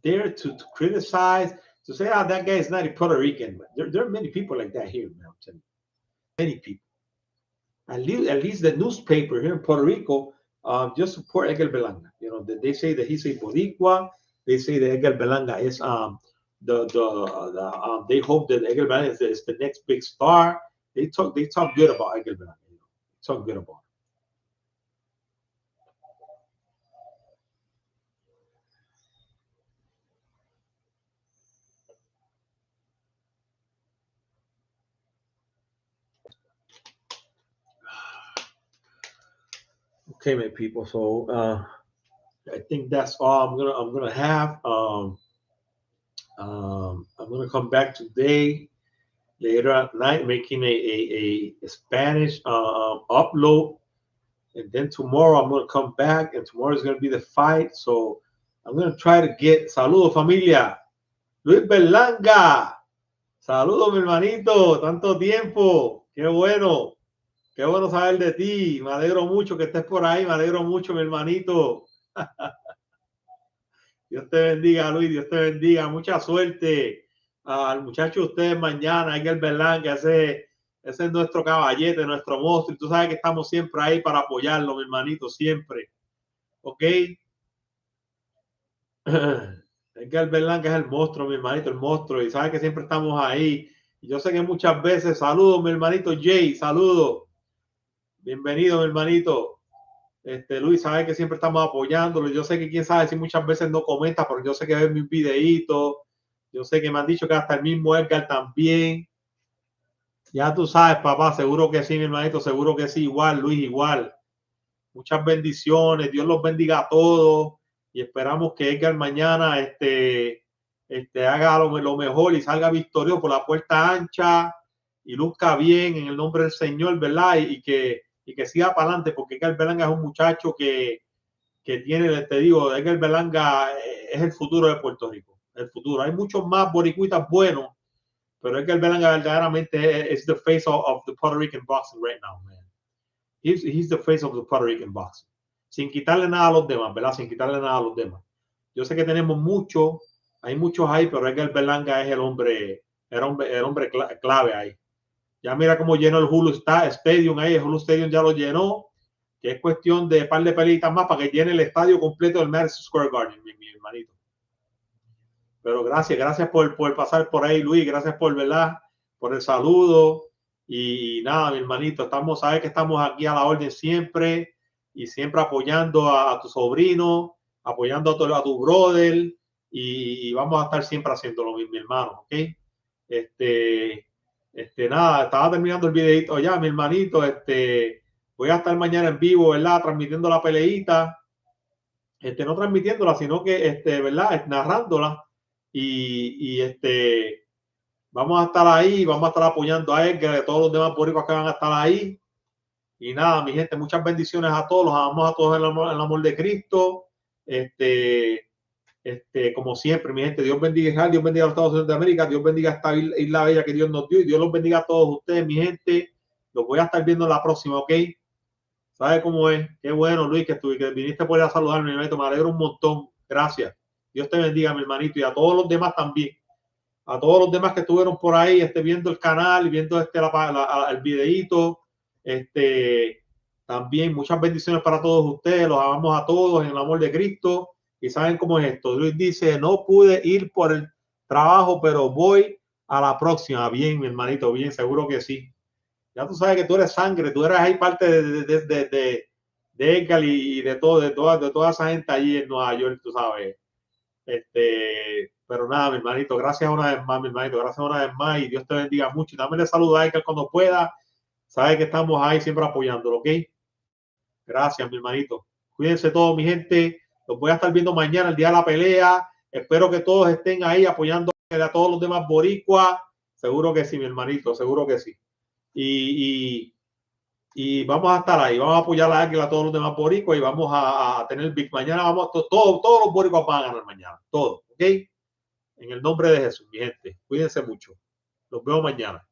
there to criticize, to say, that guy is not a Puerto Rican. But there are many people like that here, man. I'm telling you. Many people. At least the newspaper here in Puerto Rico just support Edgar Berlanga. You know, they say that he's a Boricua. They say that Edgar Berlanga is they hope that Edgar Berlanga is the next big star. They talk good about Edgar Berlanga. You know, talk good about him. Okay, my people. So I think that's all I'm gonna have. I'm gonna come back today later at night, making a Spanish upload, and then tomorrow I'm gonna come back, and tomorrow is gonna be the fight. So I'm gonna try to get saludos familia, Luis Berlanga, saludos mi hermanito, tanto tiempo, qué bueno. Qué bueno saber de ti. Me alegro mucho que estés por ahí. Me alegro mucho, mi hermanito. Dios te bendiga, Luis. Dios te bendiga. Mucha suerte al muchacho de ustedes mañana, Edgar Berlanga. Ese es nuestro caballete, nuestro monstruo. Y tú sabes que estamos siempre ahí para apoyarlo, mi hermanito. Siempre. ¿Ok? Edgar Berlanga es el monstruo, mi hermanito, el monstruo. Y sabes que siempre estamos ahí. Y yo sé que muchas veces, saludos, mi hermanito Jay. Saludos. Bienvenido, mi hermanito. Luis, sabe que siempre estamos apoyándolo. Yo sé que quién sabe si muchas veces no comenta, pero yo sé que ve mis videitos. Yo sé que me han dicho que hasta el mismo Edgar también. Ya tú sabes, papá, seguro que sí, mi hermanito, seguro que sí. Igual, Luis, igual. Muchas bendiciones. Dios los bendiga a todos. Y esperamos que Edgar mañana haga lo mejor y salga victorioso por la puerta ancha y luzca bien en el nombre del Señor, ¿verdad? Y que siga para adelante, porque Edgar Berlanga es un muchacho que tiene, te digo, Edgar Berlanga es el futuro de Puerto Rico, el futuro. Hay muchos más boricuitas buenos, pero Edgar Berlanga verdaderamente es the face of the Puerto Rican boxing right now, man. He's the face of the Puerto Rican boxing. Sin quitarle nada a los demás, ¿verdad? Sin quitarle nada a los demás. Yo sé que tenemos hay muchos ahí, pero Edgar Berlanga es el hombre clave ahí. Ya mira cómo llenó el Hulu Stadium ahí, el Hulu Stadium ya lo llenó, que es cuestión de un par de pelitas más para que llene el estadio completo del Madison Square Garden, mi hermanito. Pero gracias por pasar por ahí, Luis, gracias por el saludo y nada, mi hermanito, sabes que estamos aquí a la orden siempre y siempre apoyando a tu sobrino, apoyando a tu brother y vamos a estar siempre haciéndolo, mi hermano, ¿ok? Nada, estaba terminando el videito ya, mi hermanito. Voy a estar mañana en vivo, ¿verdad? Transmitiendo la peleita. No transmitiéndola, sino que, ¿verdad? Narrándola. Y vamos a estar ahí, vamos a estar apoyando a Edgar, a todos los demás boricuas que van a estar ahí. Y nada, mi gente, muchas bendiciones a todos, los amamos a todos en el amor de Cristo. Como siempre, mi gente, Dios bendiga a Israel, Dios bendiga a los Estados Unidos de América, Dios bendiga a esta isla bella que Dios nos dio y Dios los bendiga a todos ustedes, mi gente. Los voy a estar viendo en la próxima, ¿ok? ¿Sabe cómo es? Qué bueno, Luis, que viniste por ir a saludarme, mi hermanito. Me alegro un montón. Gracias. Dios te bendiga, mi hermanito, y a todos los demás también. A todos los demás que estuvieron por ahí viendo el canal y viendo el videíto. También muchas bendiciones para todos ustedes. Los amamos a todos en el amor de Cristo. Y saben cómo es esto. Luis dice, no pude ir por el trabajo, pero voy a la próxima. Bien, mi hermanito, bien, seguro que sí. Ya tú sabes que tú eres sangre, tú eres ahí parte de Edgar y de toda esa gente allí en Nueva York, tú sabes. Pero nada, mi hermanito, gracias una vez más, mi hermanito, gracias una vez más y Dios te bendiga mucho. Y dame saludos a Edgar cuando pueda. Sabes que estamos ahí siempre apoyándolo, ¿ok? Gracias, mi hermanito. Cuídense todos, mi gente. Los voy a estar viendo mañana, el día de la pelea. Espero que todos estén ahí apoyando a todos los demás boricuas. Seguro que sí, mi hermanito, seguro que sí. Y vamos a estar ahí, vamos a apoyar a Águila, a todos los demás boricuas y vamos a tener big. Mañana vamos, todos los boricuas van a ganar mañana, todos, ¿ok? En el nombre de Jesús, mi gente, cuídense mucho. Los veo mañana.